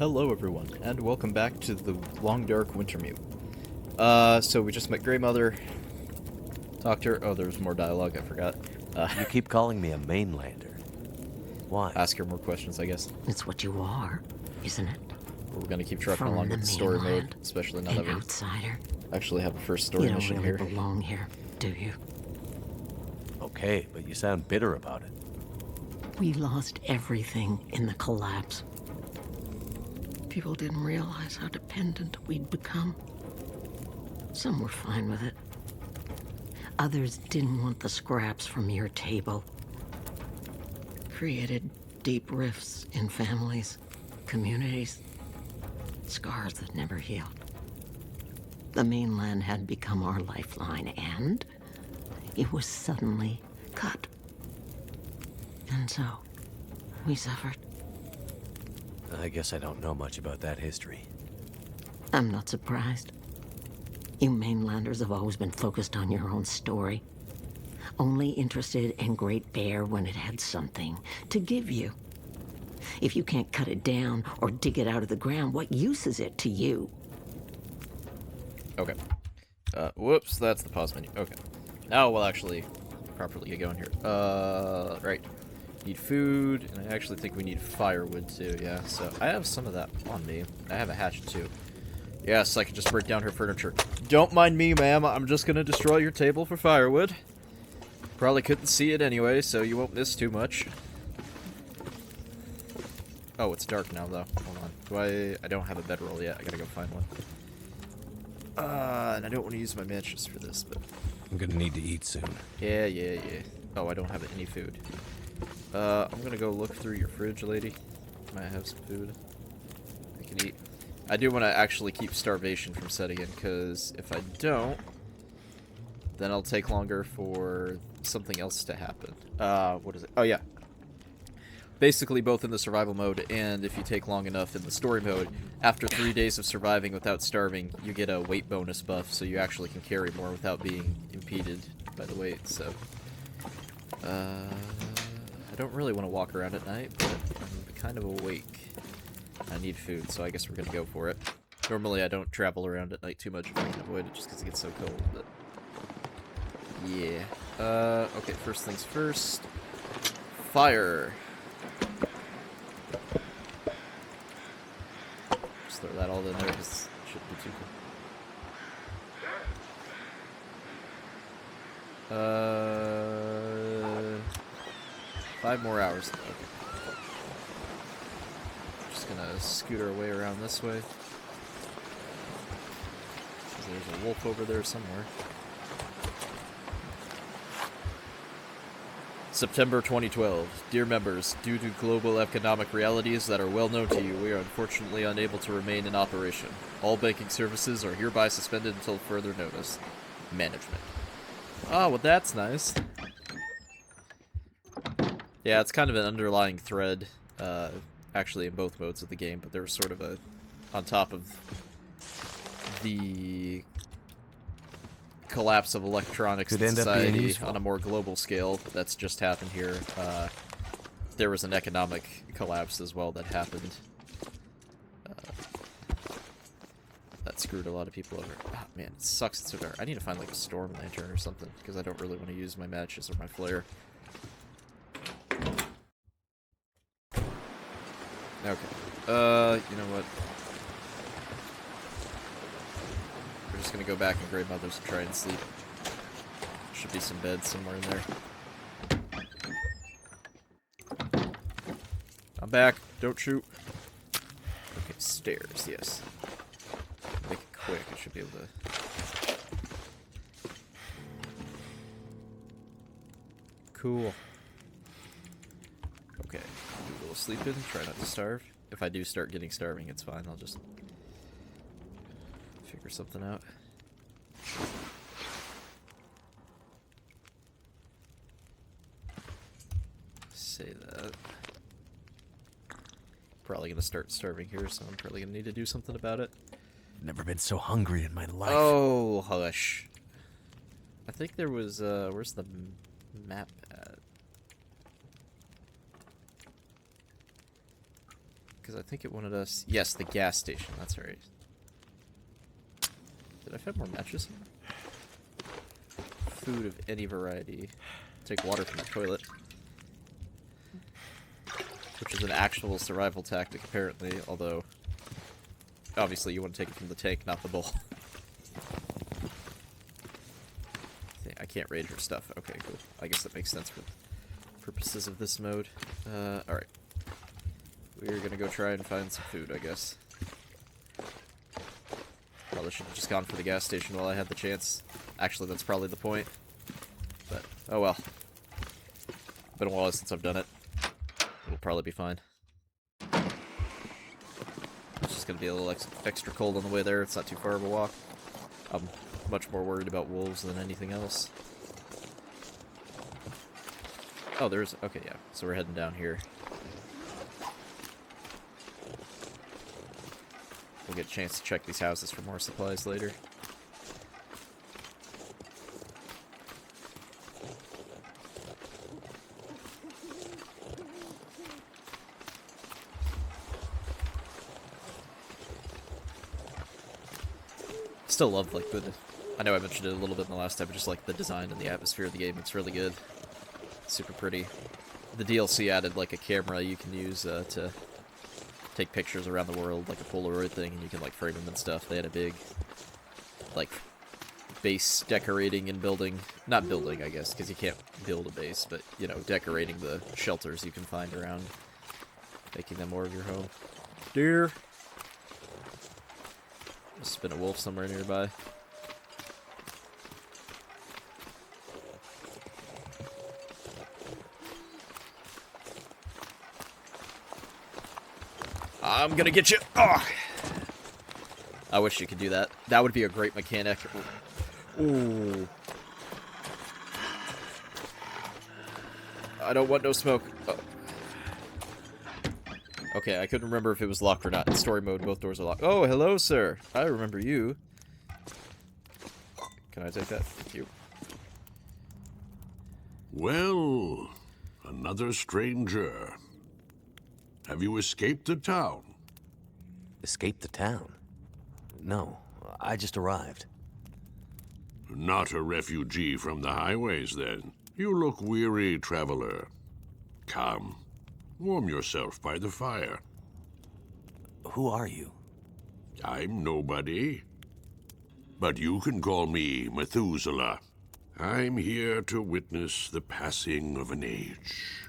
Hello everyone, and welcome back to the Long Dark Wintermute. So we just met Grey Mother, talked to her. Oh, there's more dialogue, I forgot. You keep calling me a mainlander. Why? Ask her more questions, I guess. It's what you are, isn't it? We're gonna keep trucking From along the with the story mainland, mode, especially now an that we outsider. actually have a first story You don't mission really here. belong here, do you? Okay, but you sound bitter about it. We lost everything in the collapse. People didn't realize how dependent we'd become. Some were fine with it. Others didn't want the scraps from your table. Created deep rifts in families, communities, scars that never healed. The mainland had become our lifeline, and it was suddenly cut. And so, we suffered. I guess I don't know much about that history. I'm not surprised. You mainlanders have always been focused on your own story. Only interested in Great Bear when it had something to give you. If you can't cut it down or dig it out of the ground, what use is it to you? Okay. Whoops, that's the pause menu. Okay. Now we'll actually properly get going here. Right. Need food, and I actually think we need firewood too, yeah. So I have some of that on me. I have a hatchet too. Yes, I can just break down her furniture. Don't mind me, ma'am. I'm just gonna destroy your table for firewood. Probably couldn't see it anyway, so you won't miss too much. Oh, it's dark now, though. Hold on. I don't have a bedroll yet. I gotta go find one. And I don't want to use my matches for this, but... I'm gonna need to eat soon. Yeah. Oh, I don't have any food. I'm gonna go look through your fridge, lady. Might have some food I can eat. I do want to actually keep starvation from setting in, because if I don't, then I'll take longer for something else to happen. What is it? Oh, yeah. Basically, both in the survival mode and if you take long enough in the story mode, after 3 days of surviving without starving, you get a weight bonus buff, so you actually can carry more without being impeded by the weight, so... I don't really want to walk around at night, but I'm kind of awake. I need food, so I guess we're gonna go for it. Normally I don't travel around at night too much if I can avoid it, just because it gets so cold, but... yeah. Okay, first things first. Fire! Just throw that all in there, because it shouldn't be too cool. 5 more hours. Okay. Just gonna scoot our way around this way. There's a wolf over there somewhere. September 2012. Dear members, due to global economic realities that are well known to you, we are unfortunately unable to remain in operation. All banking services are hereby suspended until further notice. Management. Ah, well that's nice. Yeah, it's kind of an underlying thread, actually in both modes of the game, but there's sort of a, on top of the collapse of electronics in society on a more global scale that's just happened here, there was an economic collapse as well that happened. That screwed a lot of people over. Oh, man, it sucks it's so dark. I need to find like a storm lantern or something, because I don't really want to use my matches or my flare. Okay. You know what? We're just gonna go back in Grey Mother's and try and sleep. Should be some beds somewhere in there. I'm back. Don't shoot. Okay, stairs, yes. Make it quick. I should be able to... Cool. Okay. Do a little sleeping. Try not to starve. If I do start getting starving, it's fine. I'll just figure something out. Say that. Probably gonna start starving here, so I'm probably gonna need to do something about it. I've never been so hungry in my life. Oh, hush. I think there was, where's the map at? because I think it wanted us... Yes, the gas station. That's right. Did I find more matches? Food of any variety. Take water from the toilet. Which is an actual survival tactic, apparently, although... Obviously, you want to take it from the tank, not the bowl. I can't raid her stuff. Okay, cool. I guess that makes sense for purposes of this mode. Alright. We're gonna go try and find some food, I guess. Probably should have just gone for the gas station while I had the chance. Actually, that's probably the point. But, oh well. Been a while since I've done it. It'll probably be fine. It's just gonna be a little extra cold on the way there. It's not too far of a walk. I'm much more worried about wolves than anything else. Oh, there's... Okay, yeah. So we're heading down here. We'll get a chance to check these houses for more supplies later. Still love, like, the... I know I mentioned it a little bit in the last time, but just, like, the design and the atmosphere of the game, it's really good. Super pretty. The DLC added, like, a camera you can use to take pictures around the world, like a Polaroid thing, and you can, like, frame them and stuff. They had a big, like, base decorating and building... Not building, I guess, because you can't build a base, but, you know, decorating the shelters you can find around, making them more of your home. Deer! Must have been a wolf somewhere nearby. I'm gonna get you! Oh! I wish you could do that. That would be a great mechanic. Ooh. I don't want no smoke. Oh. Okay, I couldn't remember if it was locked or not. In story mode, both doors are locked. Oh, hello, sir. I remember you. Can I take that? Thank you. Well, another stranger. Have you escaped the town? Escaped the town? No, I just arrived. Not a refugee from the highways, then. You look weary, traveler. Come, warm yourself by the fire. Who are you? I'm nobody. But you can call me Methuselah. I'm here to witness the passing of an age.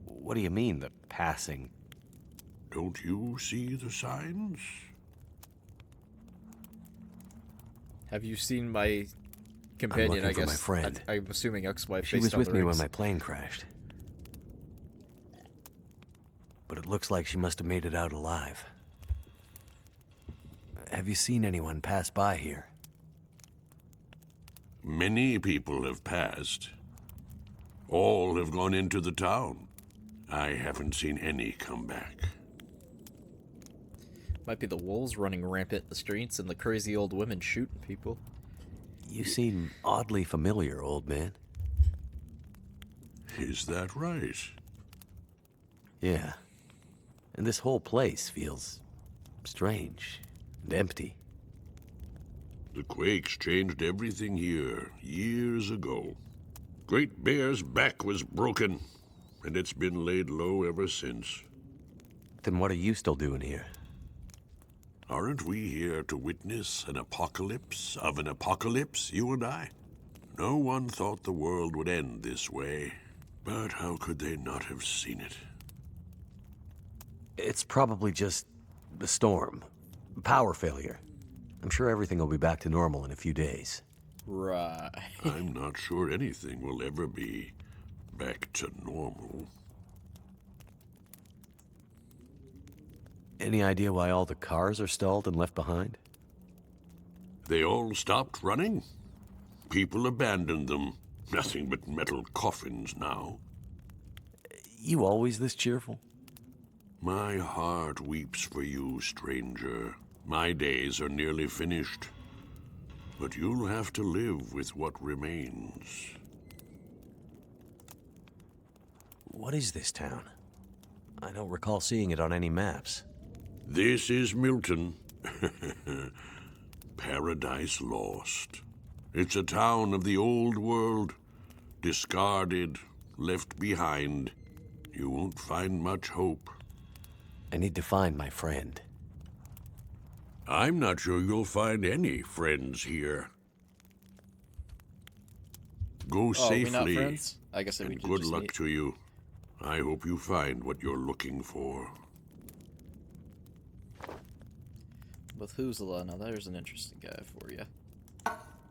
What do you mean, the passing? Don't you see the signs? Have you seen my companion, I I'm looking guess? for my friend. I'm assuming ex-wife. She was with me when my plane crashed. But it looks like she must have made it out alive. Have you seen anyone pass by here? Many people have passed. All have gone into the town. I haven't seen any come back. Might be the wolves running rampant in the streets and the crazy old women shooting people. You seem oddly familiar, old man. Is that right? Yeah. And this whole place feels strange and empty. The quakes changed everything here years ago. Great Bear's back was broken, and it's been laid low ever since. Then what are you still doing here? Aren't we here to witness an apocalypse of an apocalypse, you and I? No one thought the world would end this way, but how could they not have seen it? It's probably just the storm. Power failure. I'm sure everything will be back to normal in a few days. Right. I'm not sure anything will ever be back to normal. Any idea why all the cars are stalled and left behind? They all stopped running. People abandoned them. Nothing but metal coffins now. You always this cheerful? My heart weeps for you, stranger. My days are nearly finished. But you'll have to live with what remains. What is this town? I don't recall seeing it on any maps. This is Milton. Paradise Lost. It's a town of the old world. Discarded, left behind. You won't find much hope. I need to find my friend. I'm not sure you'll find any friends here. Go Oh, are we not safely, friends? I guess we and could good just luck meet. to you. I hope you find what you're looking for. Methuselah, now there's an interesting guy for you.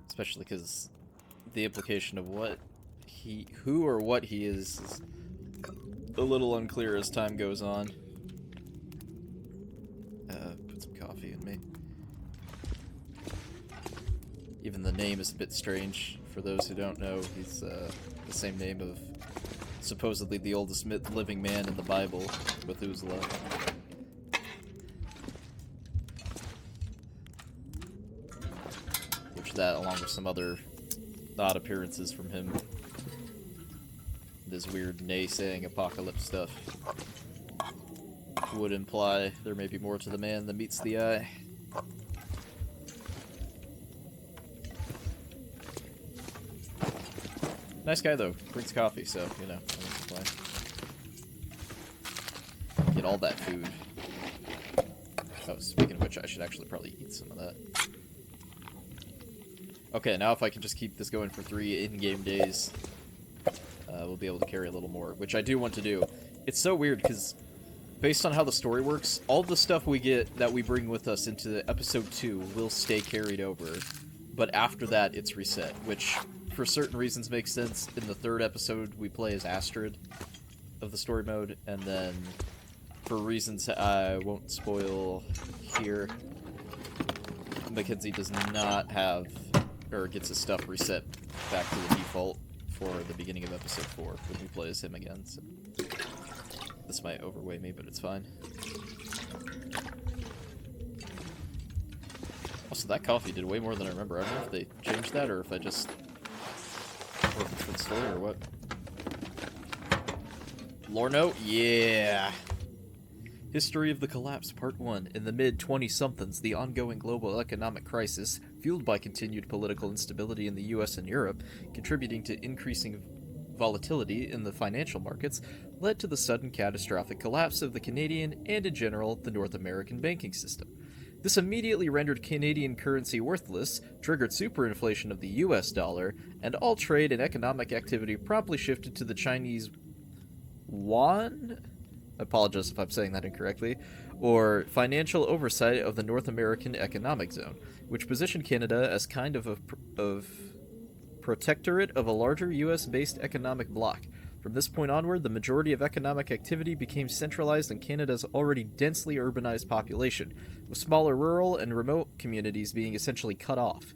Especially because the implication of who or what he is a little unclear as time goes on. Put some coffee in me. Even the name is a bit strange. For those who don't know, he's the same name of supposedly the oldest living man in the Bible, Methuselah. Which that, along with some other odd appearances from him, this weird naysaying apocalypse stuff, would imply there may be more to the man than meets the eye. Nice guy though, brings coffee, so, you know, get all that food. Oh, speaking of which, I should actually probably eat some of that. Okay, now if I can just keep this going for 3 in-game days, we'll be able to carry a little more, which I do want to do. It's so weird, because based on how the story works, all the stuff we get that we bring with us into episode 2 will stay carried over, but after that, it's reset, which for certain reasons makes sense. In the 3rd episode, we play as Astrid of the story mode, and then for reasons I won't spoil here, Mackenzie does not have, or gets his stuff reset back to the default for the beginning of episode 4 when we play as him again, so this might overweigh me, but it's fine. Also, that coffee did way more than I remember. I don't know if they changed that or if I just... or if it's for the story or what. Lore note? Yeah! History of the Collapse, Part 1. In the mid-20-somethings, the ongoing global economic crisis, fueled by continued political instability in the US and Europe, contributing to increasing volatility in the financial markets, led to the sudden catastrophic collapse of the Canadian and, in general, the North American banking system. This immediately rendered Canadian currency worthless, triggered superinflation of the US dollar, and all trade and economic activity promptly shifted to the Chinese yuan? I apologize if I'm saying that incorrectly, or financial oversight of the North American Economic Zone, which positioned Canada as kind of a protectorate of a larger US-based economic bloc. From this point onward, the majority of economic activity became centralized in Canada's already densely urbanized population, with smaller rural and remote communities being essentially cut off.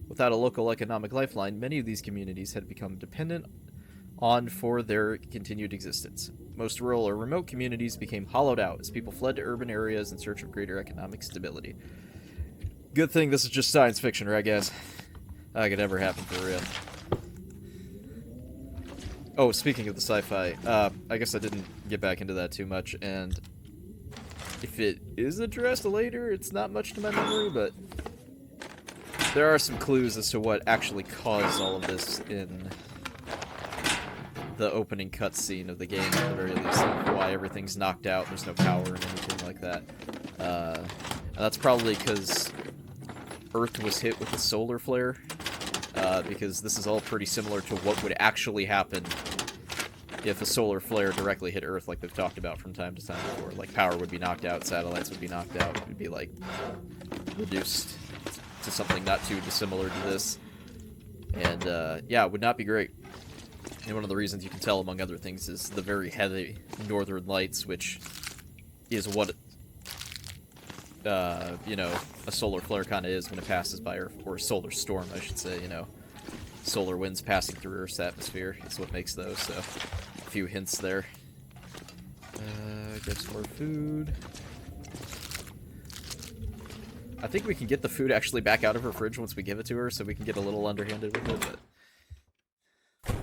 Without a local economic lifeline, many of these communities had become dependent on for their continued existence. Most rural or remote communities became hollowed out as people fled to urban areas in search of greater economic stability. Good thing this is just science fiction, right, guys? That could never happen for real. Oh, speaking of the sci-fi, I guess I didn't get back into that too much, and if it is addressed later, it's not much to my memory, but there are some clues as to what actually caused all of this in the opening cutscene of the game, at the very least, like why everything's knocked out, there's no power and anything like that. And that's probably because Earth was hit with a solar flare, because this is all pretty similar to what would actually happen if a solar flare directly hit Earth, like they've talked about from time to time before. Like, power would be knocked out, satellites would be knocked out, it would be, like, reduced to something not too dissimilar to this. And, yeah, it would not be great. And one of the reasons you can tell, among other things, is the very heavy northern lights, which is what, you know, a solar flare kind of is when it passes by Earth, or a solar storm, I should say, you know. Solar winds passing through Earth's atmosphere is what makes those, so a few hints there. Get some more food. I think we can get the food actually back out of her fridge once we give it to her, so we can get a little underhanded with it, but...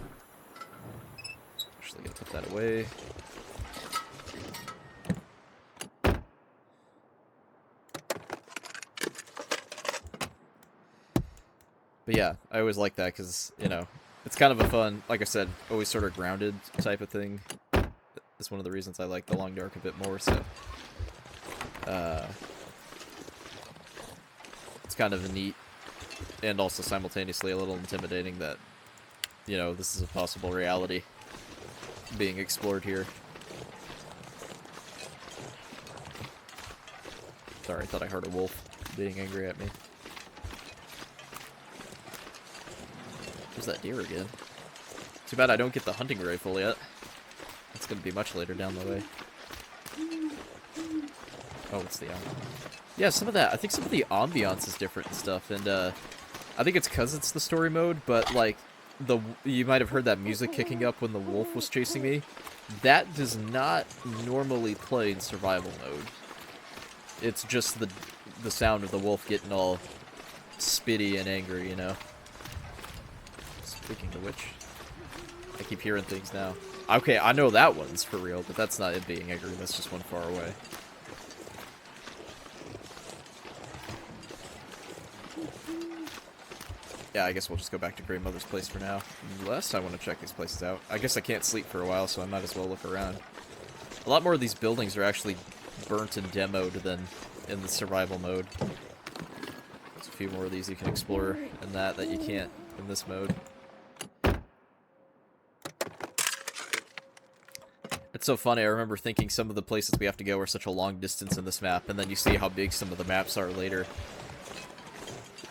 Actually gonna put that away. But yeah, I always like that because, you know, it's kind of a fun, like I said, always sort of grounded type of thing. That's one of the reasons I like The Long Dark a bit more, so... it's kind of neat, and also simultaneously a little intimidating that, you know, this is a possible reality being explored here. Sorry, I thought I heard a wolf being angry at me. There's that deer again. Too bad I don't get the hunting rifle yet. That's gonna be much later down the way. Oh, it's the yeah, some of that. I think some of the ambiance is different and stuff, and I think it's because it's the story mode. But like, you might have heard that music kicking up when the wolf was chasing me. That does not normally play in survival mode. It's just the sound of the wolf getting all spitty and angry, you know. Speaking of which, I keep hearing things now. Okay, I know that one's for real, but that's not it being angry. That's just one far away. Yeah, I guess we'll just go back to Grey Mother's place for now. Unless I want to check these places out. I guess I can't sleep for a while, so I might as well look around. A lot more of these buildings are actually burnt and demoed than in the survival mode. There's a few more of these you can explore in that you can't in this mode. It's so funny, I remember thinking some of the places we have to go are such a long distance in this map, and then you see how big some of the maps are later.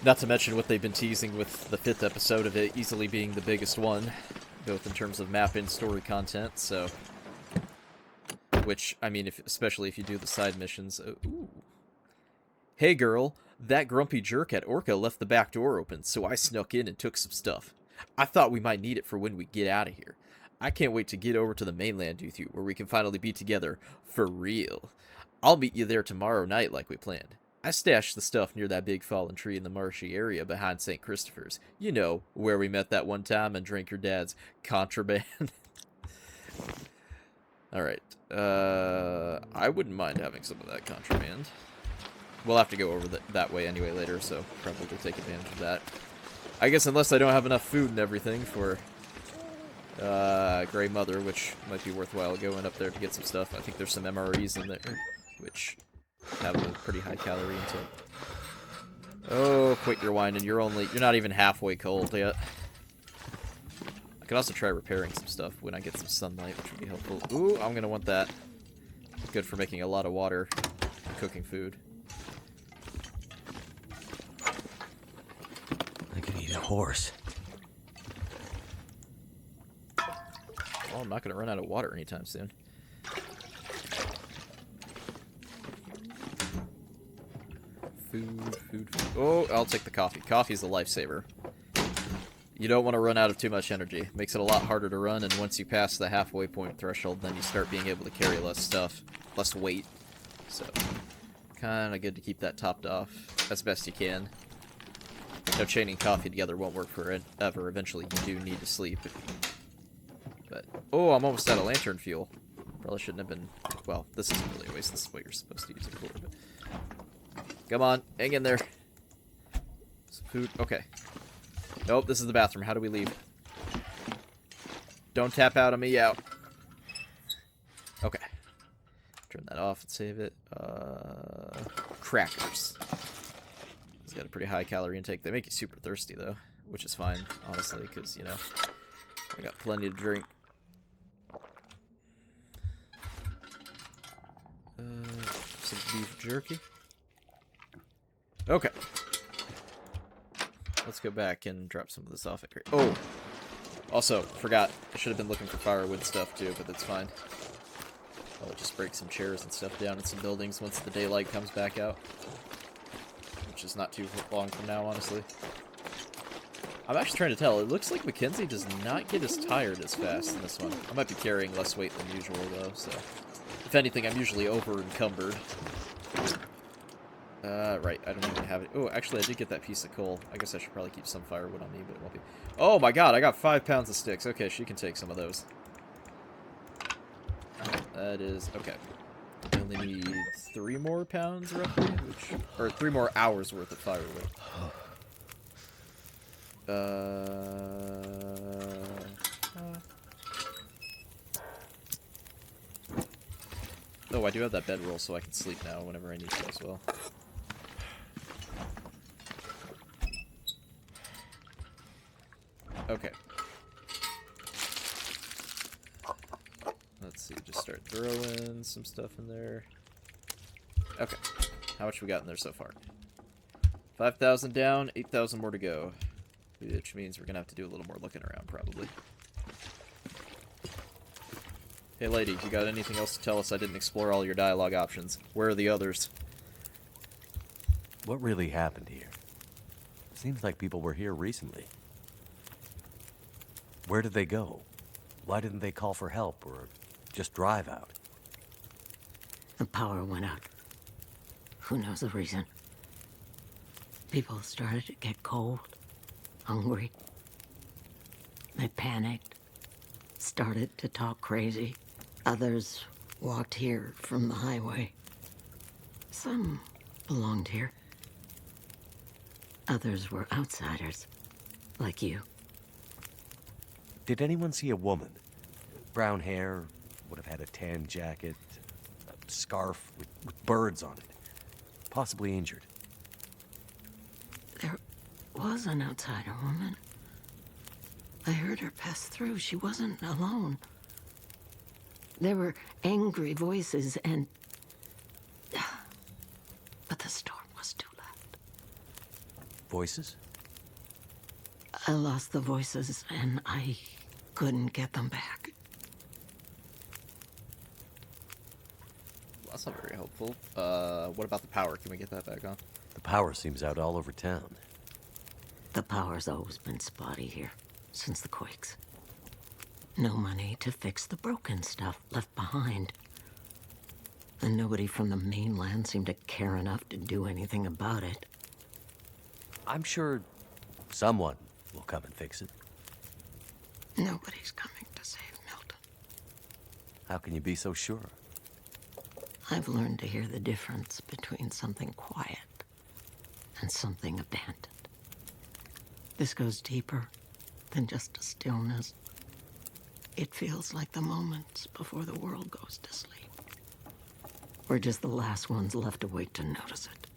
Not to mention what they've been teasing with the 5th episode of it easily being the biggest one, both in terms of map and story content, so... Which, I mean, especially if you do the side missions. Ooh. Hey girl, that grumpy jerk at Orca left the back door open, so I snuck in and took some stuff. I thought we might need it for when we get out of here. I can't wait to get over to the mainland with you, where we can finally be together, for real. I'll meet you there tomorrow night like we planned. I stashed the stuff near that big fallen tree in the marshy area behind St. Christopher's. You know, where we met that one time and drank your dad's contraband. Alright, I wouldn't mind having some of that contraband. We'll have to go over that way anyway later, so probably take advantage of that. I guess unless I don't have enough food and everything for Grey Mother, which might be worthwhile going up there to get some stuff. I think there's some MREs in there, which have a pretty high calorie intake. Oh, quit your whining. You're not even halfway cold yet. I could also try repairing some stuff when I get some sunlight, which would be helpful. Ooh, I'm gonna want that. Good for making a lot of water and cooking food. I could eat a horse. Well, I'm not gonna run out of water anytime soon. Food. Oh, I'll take the coffee. Coffee's a lifesaver. You don't want to run out of too much energy. Makes it a lot harder to run, and once you pass the halfway point threshold, then you start being able to carry less stuff, less weight. So, kind of good to keep that topped off as best you can. You know, chaining coffee together won't work forever. Eventually, you do need to sleep. But, oh, I'm almost out of lantern fuel. Probably shouldn't have been... Well, this isn't really a waste. This is what you're supposed to use it for, but... Come on, hang in there. Some food. Okay. Nope, this is the bathroom. How do we leave? Don't tap out on me out. Okay. Turn that off and save it. Crackers. It's got a pretty high calorie intake. They make you super thirsty, though, which is fine, honestly, because, you know, I got plenty to drink. Some beef jerky. Okay. Let's go back and drop some of this off at Crate. Oh! Also, forgot. I should have been looking for firewood stuff, too, but that's fine. I'll just break some chairs and stuff down in some buildings once the daylight comes back out. Which is not too long from now, honestly. I'm actually trying to tell. It looks like Mackenzie does not get as tired as fast in this one. I might be carrying less weight than usual, though, so... If anything, I'm usually over-encumbered. Right, I don't even have it. Oh, actually, I did get that piece of coal. I guess I should probably keep some firewood on me, but it won't be... Oh my god, I got 5 pounds of sticks. Okay, she can take some of those. That is... Okay. I only need 3 more pounds, roughly, which... Or 3 more hours worth of firewood. Oh, I do have that bedroll, so I can sleep now whenever I need to as well. Okay. Let's see, just start throwing some stuff in there. Okay. How much we got in there so far? 5,000 down, 8,000 more to go. Which means we're gonna have to do a little more looking around, probably. Hey lady, you got anything else to tell us? I didn't explore all your dialogue options. Where are the others? What really happened here? Seems like people were here recently. Where did they go? Why didn't they call for help or just drive out? The power went out. Who knows the reason? People started to get cold, hungry. They panicked, started to talk crazy. Others walked here from the highway. Some belonged here. Others were outsiders, like you. Did anyone see a woman? Brown hair, would have had a tan jacket, a scarf with birds on it. Possibly injured. There was an outsider woman. I heard her pass through. She wasn't alone. There were angry voices and... But the storm was too loud. Voices? I lost the voices and I couldn't get them back. That's not very helpful. What about the power? Can we get that back on? The power seems out all over town. The power's always been spotty here, since the quakes. No money to fix the broken stuff left behind. And nobody from the mainland seemed to care enough to do anything about it. I'm sure someone will come and fix it. Nobody's coming to save Milton. How can you be so sure? I've learned to hear the difference between something quiet and something abandoned. This goes deeper than just a stillness. It feels like the moments before the world goes to sleep. We're just the last ones left awake to notice it.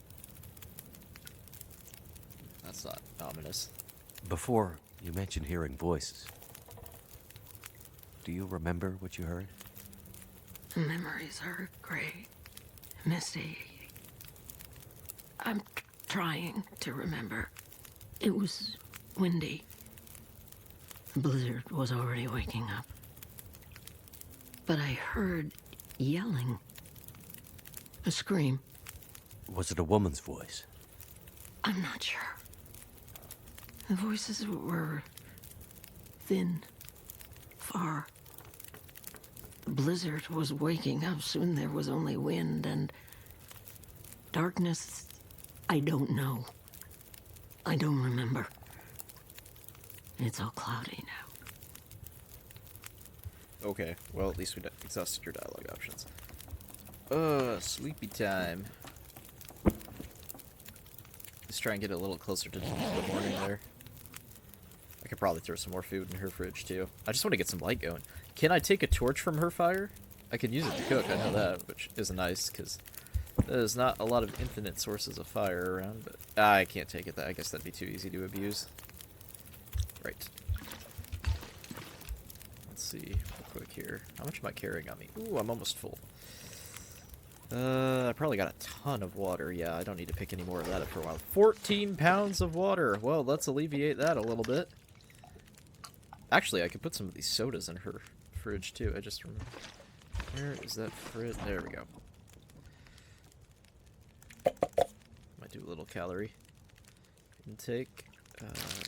That's not ominous. Before, you mentioned hearing voices. Do you remember what you heard? Memories are gray, misty. I'm trying to remember. It was windy. The blizzard was already waking up. But I heard yelling. A scream. Was it a woman's voice? I'm not sure. The voices were thin, far. The blizzard was waking up. Soon there was only wind and darkness. I don't know. I don't remember. It's all cloudy now. Okay, well, at least we exhausted your dialogue options. Sleepy time. Let's try and get a little closer to the morning there. I could probably throw some more food in her fridge, too. I just want to get some light going. Can I take a torch from her fire? I can use it to cook, I know that, which is nice, because there's not a lot of infinite sources of fire around, but I can't take it. I guess that'd be too easy to abuse. Right. Let's see real quick here. How much am I carrying on me? Ooh, I'm almost full. I probably got a ton of water. Yeah, I don't need to pick any more of that up for a while. 14 pounds of water. Well, let's alleviate that a little bit. Actually, I could put some of these sodas in her fridge, too. I just remember. Where is that fridge? There we go. Might do a little calorie intake.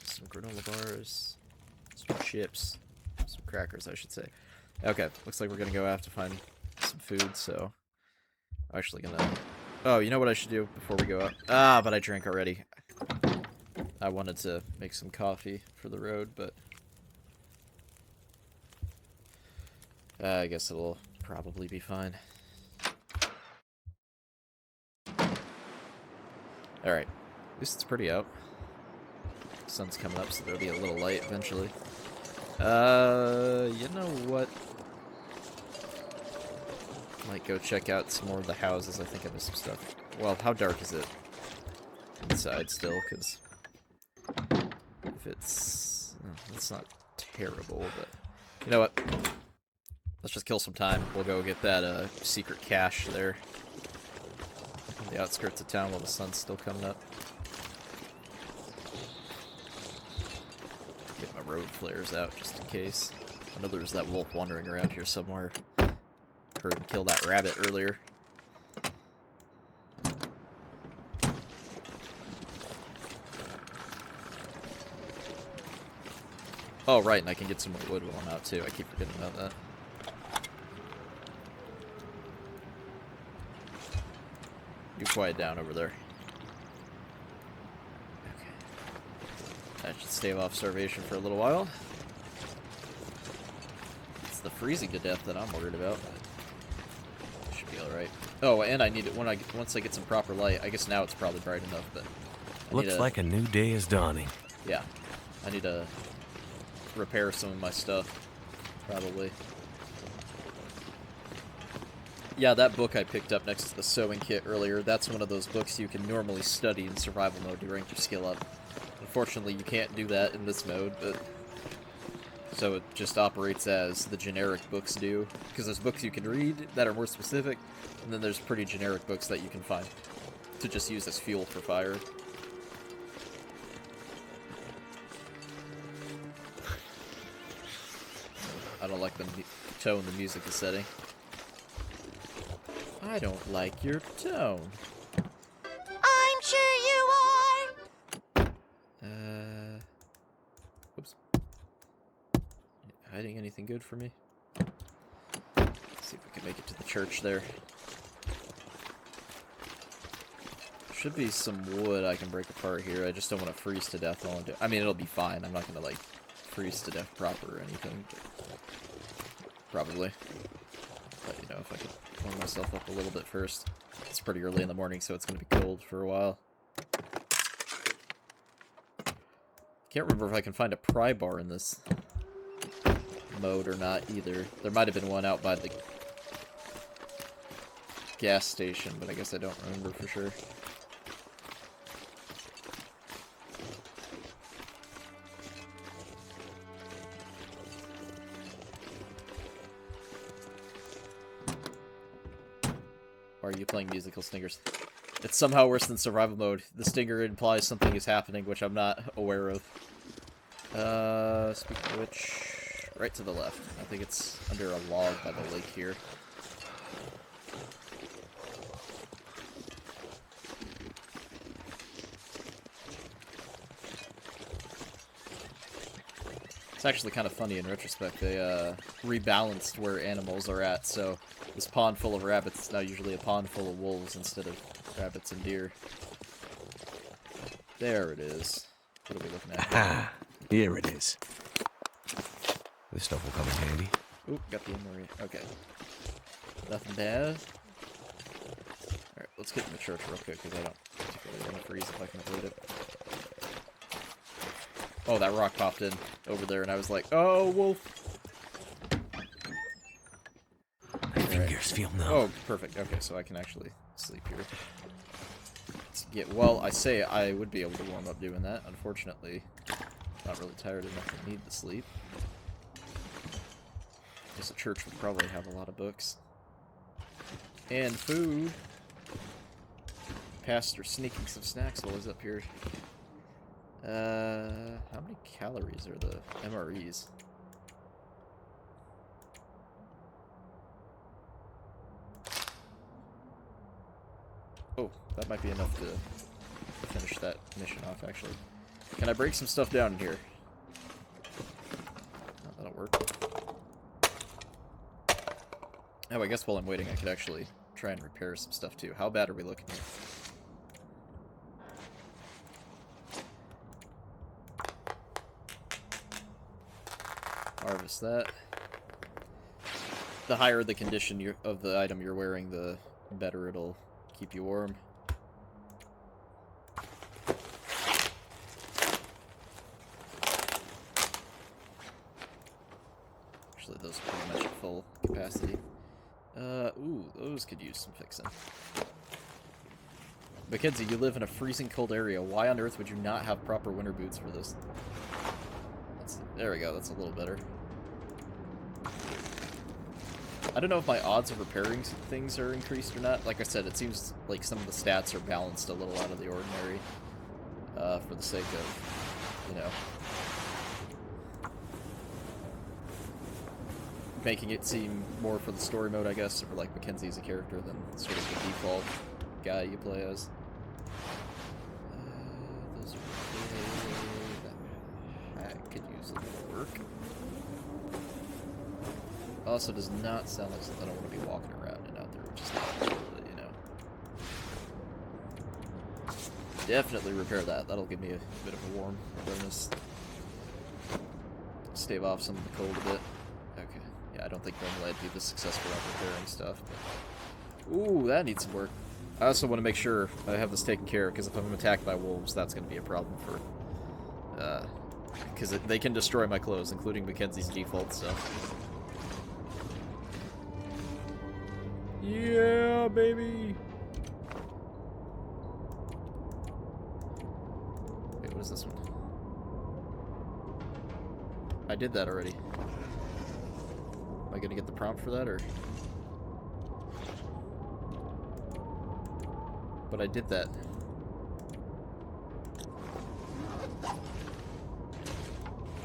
Some granola bars. Some chips. Some crackers, I should say. Okay, looks like we're gonna go have to find some food, so... I'm actually gonna... Oh, you know what I should do before we go out? Ah, but I drank already. I wanted to make some coffee for the road, but... I guess it'll probably be fine. Alright. At least it's pretty out. Sun's coming up, so there'll be a little light eventually. You know what? Might go check out some more of the houses. I think I missed some stuff. Well, how dark is it inside still? Because if it's... it's not terrible, but... You know what? Let's just kill some time. We'll go get that secret cache there on the outskirts of town while the sun's still coming up. Get my road flares out just in case. I know there's that wolf wandering around here somewhere. Heard him kill that rabbit earlier. Oh, right, and I can get some more wood while I'm out, too. I keep forgetting about that. You quiet down over there. Okay. I should stave off starvation for a little while. It's the freezing to death that I'm worried about. Should be alright. Oh, and I need it once I get some proper light. I guess now it's probably bright enough, but... Looks like a new day is dawning. Yeah. I need to repair some of my stuff, probably. Yeah, that book I picked up next to the sewing kit earlier, that's one of those books you can normally study in survival mode to rank your skill up. Unfortunately, you can't do that in this mode, but... So it just operates as the generic books do. Because there's books you can read that are more specific, and then there's pretty generic books that you can find to just use as fuel for fire. I don't like the tone the music is setting. I don't like your tone. I'm sure you are. Oops. Hiding anything good for me? Let's see if we can make it to the church there. Should be some wood I can break apart here. I just don't want to freeze to death while I'm doing. I mean, it'll be fine. I'm not gonna like freeze to death proper or anything. Probably. But you know, if I could warm myself up a little bit first. It's pretty early in the morning, so it's gonna be cold for a while. Can't remember if I can find a pry bar in this mode or not either. There might have been one out by the gas station, but I guess I don't remember for sure. Or are you playing musical stingers? It's somehow worse than survival mode. The stinger implies something is happening, which I'm not aware of. Speaking of which, right to the left. I think it's under a log by the lake here. It's actually kind of funny in retrospect. They rebalanced where animals are at, so this pond full of rabbits is now usually a pond full of wolves instead of rabbits and deer. There it is. What are we looking at? Ah, here it is. This stuff will come in handy. Oop, got the emery. Okay. Nothing bad. Alright, let's get in the church real quick, because I don't particularly want to freeze if I can avoid it. Oh, that rock popped in over there, and I was like, oh, wolf! My fingers feel numb. Oh, perfect. Okay, so I can actually sleep here. Let's get, well, I say I would be able to warm up doing that. Unfortunately, not really tired enough to need to sleep. Guess the church would probably have a lot of books. And food. Pastor sneaking some snacks while he's up here. How many calories are the MREs? Oh, that might be enough to finish that mission off, actually. Can I break some stuff down in here? Oh, that'll work. Oh, I guess while I'm waiting, I could actually try and repair some stuff, too. How bad are we looking here? Harvest that. The higher the condition of the item you're wearing, the better it'll keep you warm. idle capacity. Ooh, those could use some fixing. Mackenzie, you live in a freezing cold area. Why on earth would you not have proper winter boots for this? There we go, that's a little better. I don't know if my odds of repairing things are increased or not. Like I said, it seems like some of the stats are balanced a little out of the ordinary. For the sake of, you know, making it seem more for the story mode, I guess, for like Mackenzie as a character than sort of the default guy you play as. Those are okay. That could use a little work. Also, does not sound like something I want to be walking around and out there, which is not really, you know. Definitely repair that. That'll give me a bit of a warm bonus. Stave off some of the cold a bit. Okay. Yeah, I don't think normally I'd be this successful at repairing stuff, but... Ooh, that needs some work. I also want to make sure I have this taken care of, because if I'm attacked by wolves, that's going to be a problem for... because they can destroy my clothes, including Mackenzie's default stuff. Yeah, baby! Wait, what is this one? I did that already. Am I gonna get the prompt for that, or...? But I did that.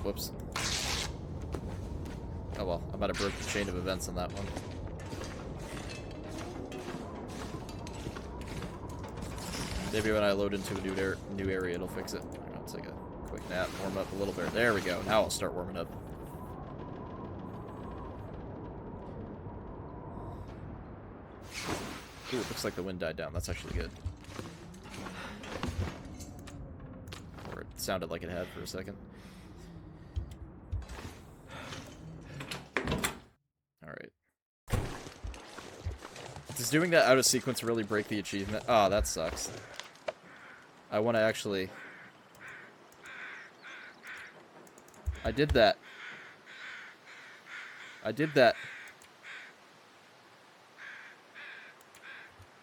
Whoops. Oh well, I might have broke the chain of events on that one. Maybe when I load into a new area, it'll fix it. I'll take a quick nap, warm up a little bit. There we go. Now I'll start warming up. Ooh, it looks like the wind died down. That's actually good. Or it sounded like it had for a second. Alright. Does doing that out of sequence really break the achievement? Oh, that sucks. I want to actually... I did that. I did that.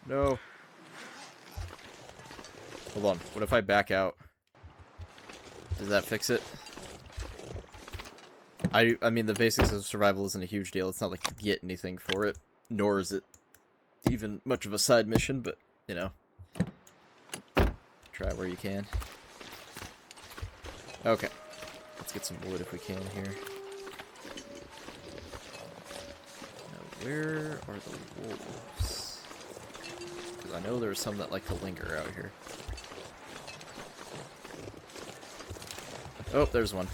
No. Hold on. What if I back out? Does that fix it? I mean, the basics of survival isn't a huge deal. It's not like you get anything for it. Nor is it even much of a side mission, but, you know. Try where you can. Okay. Let's get some wood if we can here. Now, where are the wolves? Because I know there's some that like to linger out here. Oh, there's one.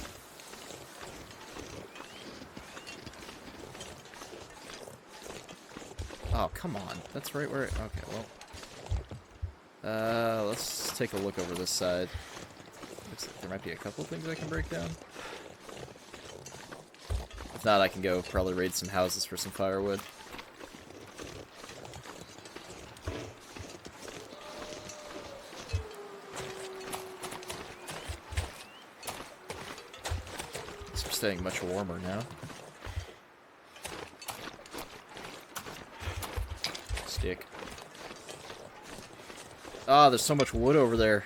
Oh, come on. That's right where... Okay, well... let's take a look over this side. Looks like there might be a couple things I can break down. If not, I can go probably raid some houses for some firewood. It's staying much warmer now. Stick. Ah, there's so much wood over there.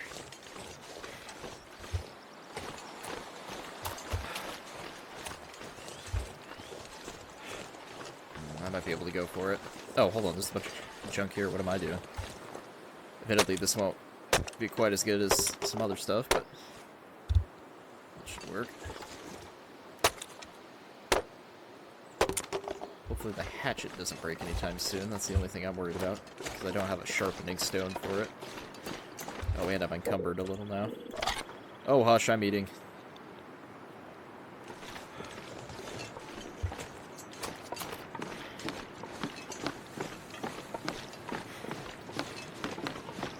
I might be able to go for it. Oh, hold on, there's a bunch of junk here. What am I doing? Admittedly, this won't be quite as good as some other stuff, but it should work. Hopefully the hatchet doesn't break anytime soon. That's the only thing I'm worried about, because I don't have a sharpening stone for it. Oh, and I'm encumbered a little now. Oh, hush, I'm eating.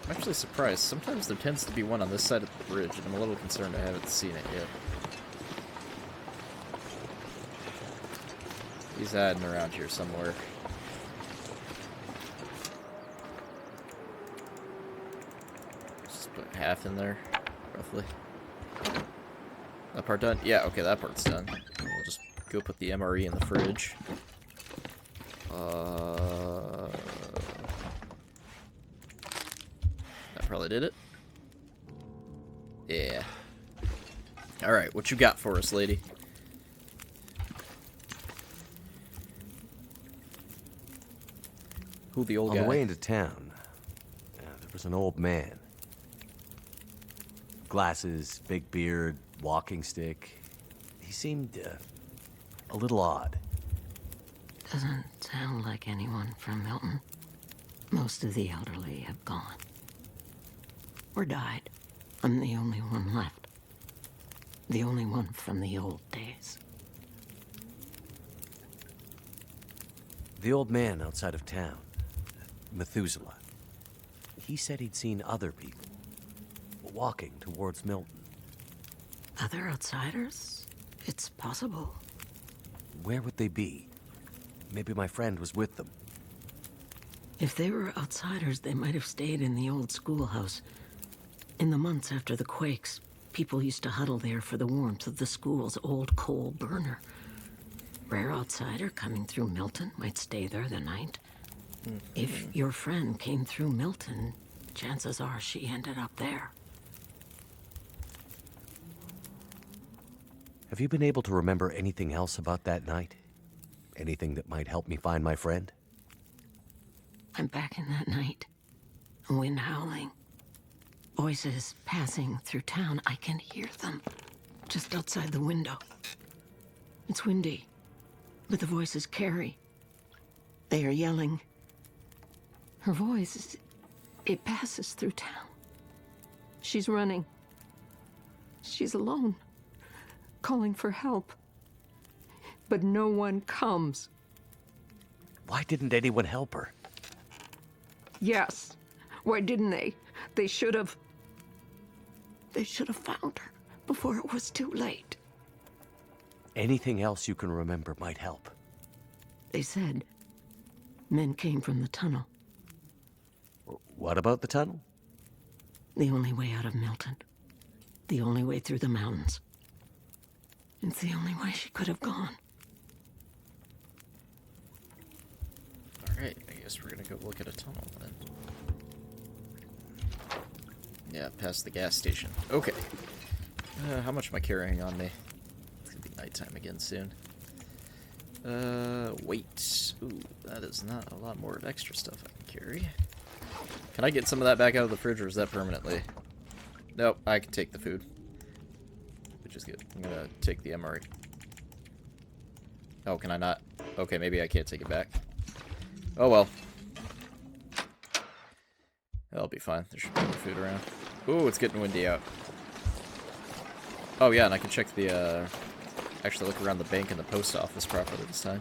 I'm actually surprised. Sometimes there tends to be one on this side of the bridge, and I'm a little concerned I haven't seen it yet. He's hiding around here somewhere. Just put half in there, roughly. That part done? Yeah, okay, that part's done. We'll just go put the MRE in the fridge. That probably did it. Yeah. Alright, what you got for us, lady? Who the old On guy? the way into town, there was an old man. Glasses, big beard, walking stick. He seemed a little odd. Doesn't sound like anyone from Milton. Most of the elderly have gone. Or died. I'm the only one left. The only one from the old days. The old man outside of town, Methuselah, he said he'd seen other people walking towards Milton. Other outsiders? It's possible. Where would they be? Maybe my friend was with them. If they were outsiders, they might have stayed in the old schoolhouse. In the months after the quakes, people used to huddle there for the warmth of the school's old coal burner. Rare outsider coming through Milton might stay there the night. If your friend came through Milton, chances are she ended up there. Have you been able to remember anything else about that night? Anything that might help me find my friend? I'm back in that night. Wind howling. Voices passing through town. I can hear them. Just outside the window. It's windy, but the voices carry. They are yelling. Her voice, it passes through town. She's running. She's alone, calling for help. But no one comes. Why didn't anyone help her? Yes. Why didn't they? They should have. They should have found her before it was too late. Anything else you can remember might help. They said men came from the tunnel. What about the tunnel? The only way out of Milton. The only way through the mountains. It's the only way she could have gone. Alright, I guess we're gonna go look at a tunnel then. Yeah, past the gas station. Okay. How much am I carrying on me? It's gonna be nighttime again soon. Wait. Ooh, that is not a lot more of extra stuff I can carry. Can I get some of that back out of the fridge, or is that permanently? Nope, I can take the food. Which is good. I'm gonna take the MRE. Oh, can I not? Okay, maybe I can't take it back. Oh well. That'll be fine. There should be more food around. Ooh, it's getting windy out. Oh yeah, and I can check the, actually look around the bank and the post office properly this time.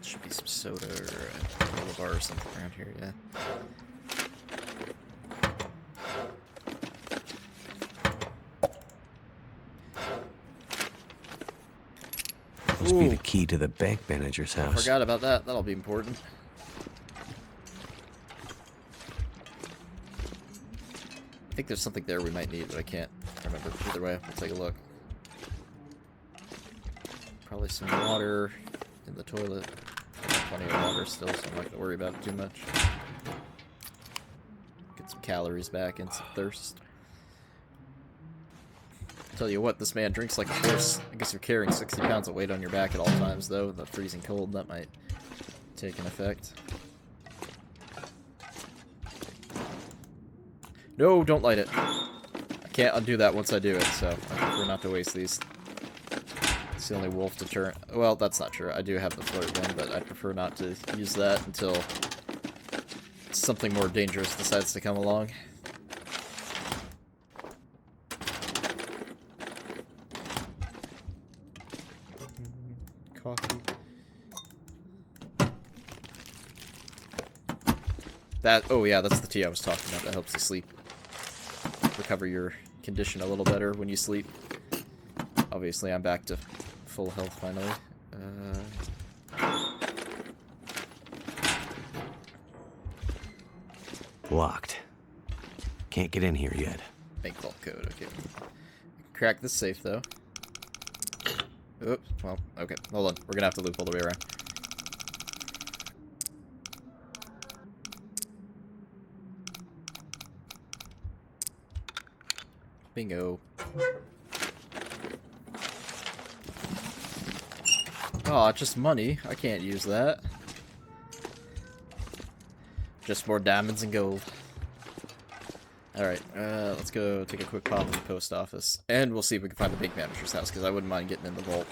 Should be some soda or a granola bar or something around here, yeah. Must be the key to the bank manager's house. Forgot about that. That'll be important. I think there's something there we might need, but I can't remember. Either way, we'll take a look. Probably some water in the toilet. I got plenty of water still, so I'm not gonna worry about it too much. Get some calories back and some thirst. Tell you what, this man drinks like a horse. I guess you're carrying 60 pounds of weight on your back at all times, though. The freezing cold, that might take an effect. No, don't light it. I can't undo that once I do it, so I prefer not to waste these. It's the only wolf deterrent. Well, that's not true. I do have the flirt one, but I prefer not to use that until something more dangerous decides to come along. Coffee. That, oh yeah, that's the tea I was talking about. That helps you sleep. Recover your condition a little better when you sleep. Obviously, I'm back to full health finally. Locked. Can't get in here yet. Bank vault code, okay. Crack this safe, though. Oops, well, okay. Hold on. We're gonna have to loop all the way around. Bingo. Oh, just money. I can't use that. Just more diamonds and gold. Alright, let's go take a quick pop at the post office. And we'll see if we can find the bank manager's house, because I wouldn't mind getting in the vault.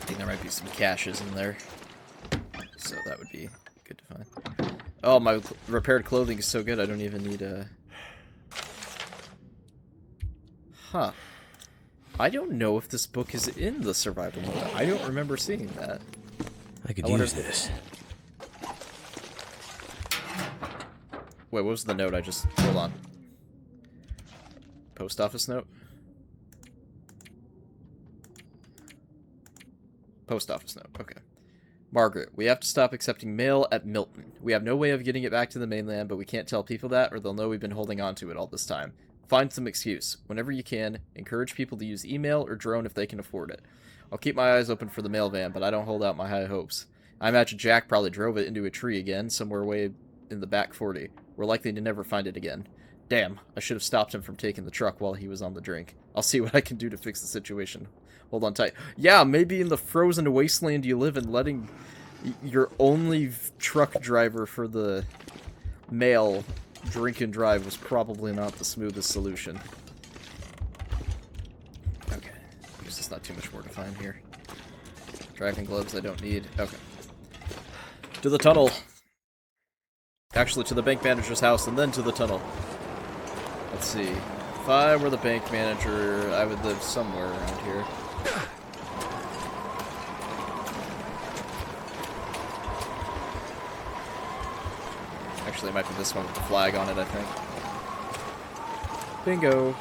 I think there might be some caches in there. So that would be good to find. Oh, my repaired clothing is so good, I don't even need a... Huh. I don't know if this book is in the survival mode. I don't remember seeing that. I could use this. Wait, what was the note I just... Hold on. Post office note? Post office note, okay. Margaret, we have to stop accepting mail at Milton. We have no way of getting it back to the mainland, but we can't tell people that or they'll know we've been holding on to it all this time. Find some excuse. Whenever you can, encourage people to use email or drone if they can afford it. I'll keep my eyes open for the mail van, but I don't hold out my high hopes. I imagine Jack probably drove it into a tree again, somewhere way in the back 40. We're likely to never find it again. Damn, I should have stopped him from taking the truck while he was on the drink. I'll see what I can do to fix the situation. Hold on tight. Yeah, maybe in the frozen wasteland you live in, letting your only truck driver for the mail drink and drive was probably not the smoothest solution. Okay, there's just not too much more to find here. Driving gloves I don't need. Okay. To the tunnel. Actually, to the bank manager's house and then to the tunnel. Let's see. If I were the bank manager, I would live somewhere around here. Actually, it might be this one with the flag on it, I think. Bingo.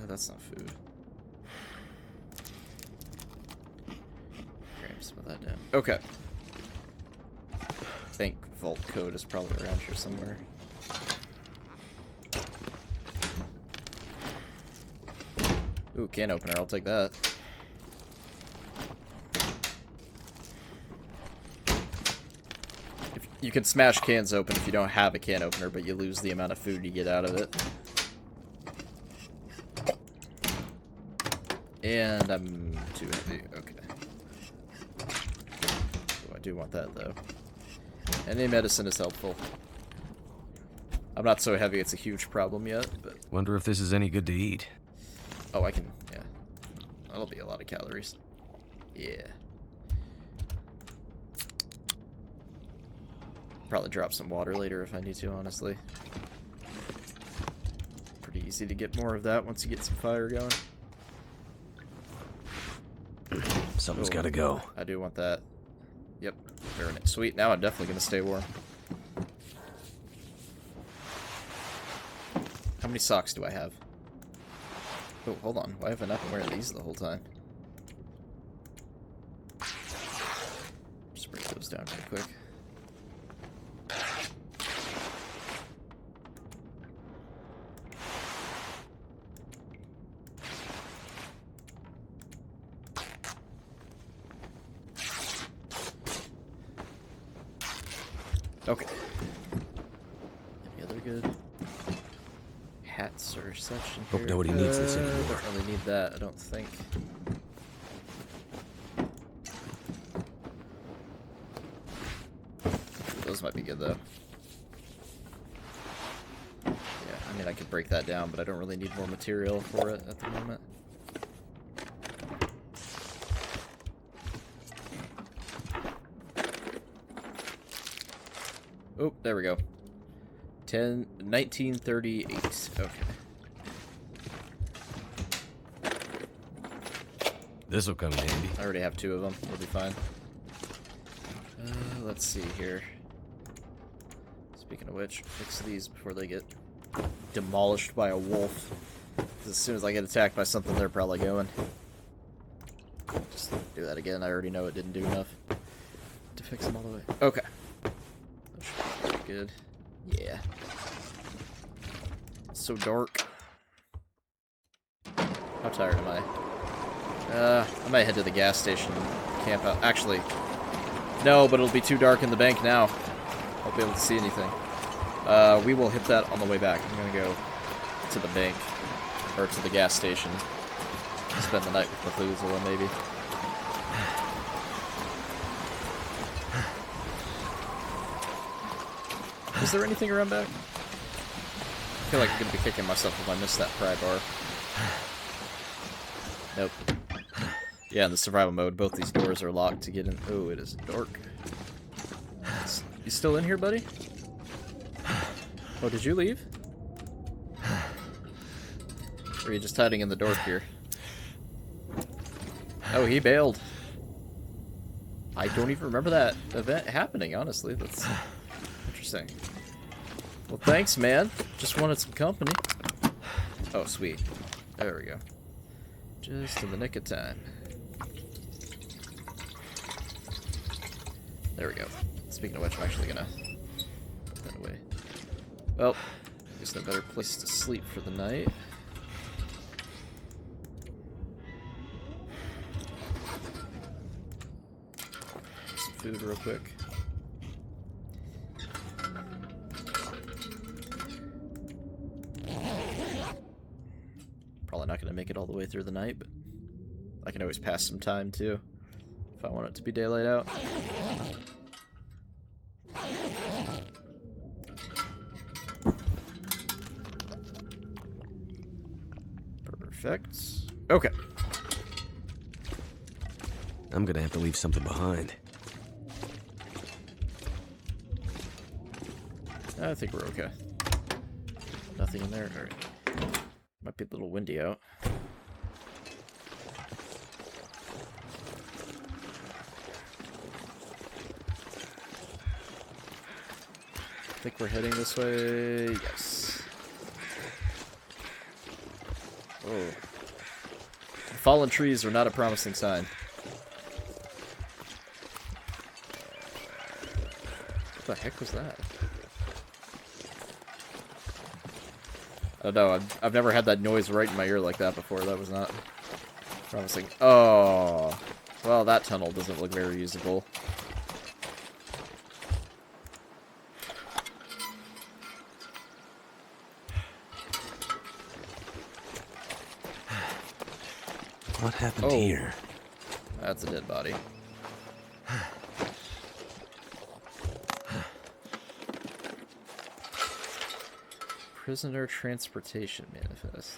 That's not food. Okay, just put that down. Okay. Bank vault code is probably around here somewhere. Ooh, can opener, I'll take that. You can smash cans open if you don't have a can opener, but you lose the amount of food you get out of it. And I'm too heavy. Okay. Oh, I do want that, though. Any medicine is helpful. I'm not so heavy it's a huge problem yet, but... Wonder if this is any good to eat. Oh, I can... Yeah. That'll be a lot of calories. Yeah. Probably drop some water later if I need to, honestly. Pretty easy to get more of that once you get some fire going. Something's gotta go. I do want that. Yep. Very nice. Sweet. Now I'm definitely gonna stay warm. How many socks do I have? Oh, hold on. Why have I not been wearing these the whole time? Just break those down real quick. Okay. Any other good hats or such in Hope here? nobody needs this anymore. Don't really need that, I don't think. Those might be good, though. Yeah, I mean, I could break that down, but I don't really need more material for it at the moment. Oh, there we go. 1938. Okay. This'll come in handy. I already have 2 of them. We'll be fine. Let's see here. Speaking of which, fix these before they get demolished by a wolf. 'Cause as soon as I get attacked by something, they're probably going. Just do that again. I already know it didn't do enough. fix them all the way. Okay. That should be pretty good. Yeah. It's so dark. How tired am I? I might head to the gas station and camp out. Actually, no, but it'll be too dark in the bank now. Won't be able to see anything. We will hit that on the way back. I'm gonna go to the bank, or to the gas station. Spend the night with Methuselah, maybe. Is there anything around back? I feel like I'm gonna be kicking myself if I miss that pry bar. Nope. Yeah, in the survival mode, both these doors are locked to get in. Oh, it is dark. You still in here, buddy? Oh, did you leave? Or are you just hiding in the dark here? Oh, he bailed. I don't even remember that event happening, honestly. That's interesting. Well, thanks, man. Just wanted some company. Oh, sweet. There we go. Just in the nick of time. There we go. Speaking of which, I'm actually gonna put that away. Well, I guess no better place to sleep for the night. Some food real quick. Probably not gonna make it all the way through the night, but I can always pass some time too if I want it to be daylight out. Perfect. Okay. I'm gonna have to leave something behind. I think we're okay. Nothing in there. Alright. Might be a little windy out. I think we're heading this way. Yes. Oh. Fallen trees are not a promising sign. What the heck was that? I don't know, I've never had that noise right in my ear like that before. That was not promising. Oh, well, that tunnel doesn't look very usable. What happened here? That's a dead body. Prisoner transportation manifest.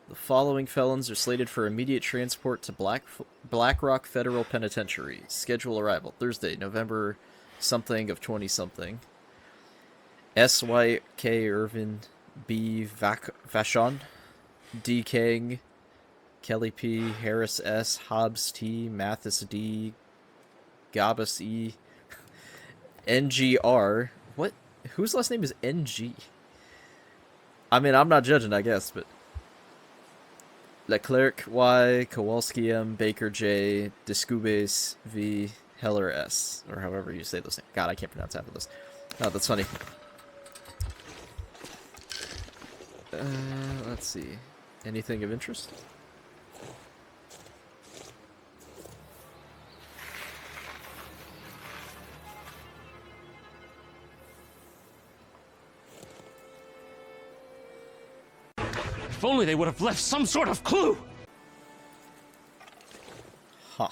The following felons are slated for immediate transport to Black Rock Federal Penitentiary. Schedule arrival Thursday, November something of 20-something. S.Y.K. Irvin B. Vachon, D. Kang, Kelly P. Harris S. Hobbs T. Mathis D. Gabas E. NGR. What? Whose last name is NG? I mean, I'm not judging, I guess, but... Leclerc Y, Kowalski M, Baker J, Descubes V, Heller S, or however you say those names. God, I can't pronounce half of this. Oh, that's funny. Let's see. Anything of interest? If only they would have left some sort of clue! Huh.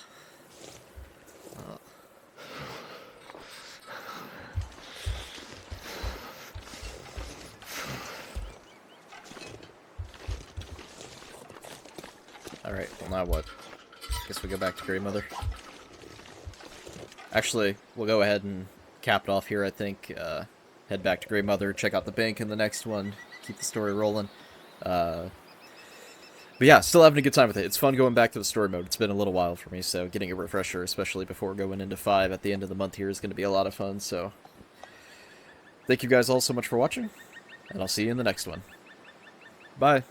Alright, well now what? Guess we go back to Grey Mother. Actually, we'll go ahead and cap it off here, I think. Head back to Grey Mother, check out the bank in the next one, keep the story rolling. But yeah, still having a good time with it. It's fun going back to the story mode. It's been a little while for me, so getting a refresher, especially before going into 5 at the end of the month here, is going to be a lot of fun. So thank you guys all so much for watching, and I'll see you in the next one. Bye.